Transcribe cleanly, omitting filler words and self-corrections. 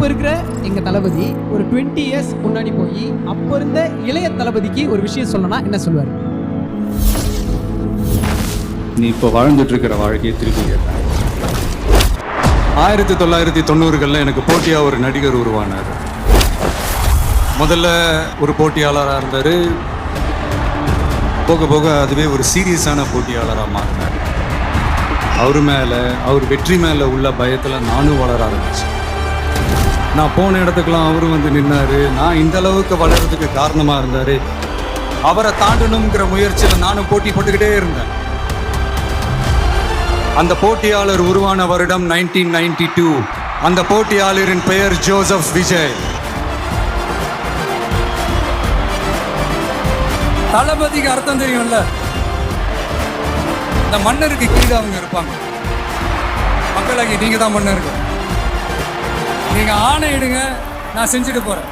இப்போ இருக்கிற எங்கள் தளபதி ஒரு 20 இயர்ஸ் முன்னாடி போய் அப்போ இருந்த இளைய தளபதிக்கு ஒரு விஷயம் சொல்லணும்னா என்ன சொல்லுவார்? நீ இப்போ வாழ்ந்துட்டு இருக்கிற வாழ்க்கையை திருப்பி கேட்பேன். 1990களில் எனக்கு போட்டியாக ஒரு நடிகர் உருவானார். முதல்ல ஒரு போட்டியாளராக இருந்தார். போக போக அதுவே ஒரு சீரியஸான போட்டியாளராக மாறினார். அவர் வெற்றி மேலே உள்ள பயத்தில் நானும் வளர ஆரம்பிச்சேன். நான் போன இடத்துக்கெல்லாம் அவரும் வந்து நின்னார். நான் இந்த அளவுக்கு வளர்றதுக்கு காரணமாக இருந்தார். அவரை தாண்டணுங்கிற முயற்சியில் நானும் போட்டி போட்டுக்கிட்டே இருந்தேன். அந்த போட்டியாளர் உருவான வருடம் 1992. அந்த போட்டியாளரின் பெயர் ஜோசப் விஜய். தளபதிக்கு அர்த்தம் தெரியும்ல, இந்த மன்னருக்கு கீழே அவங்க இருப்பாங்க. மக்களாகி நீங்க தான் மன்னருக்கு. நீங்க ஆணையிடுங்க, நான் செஞ்சுட்டு போறேன்.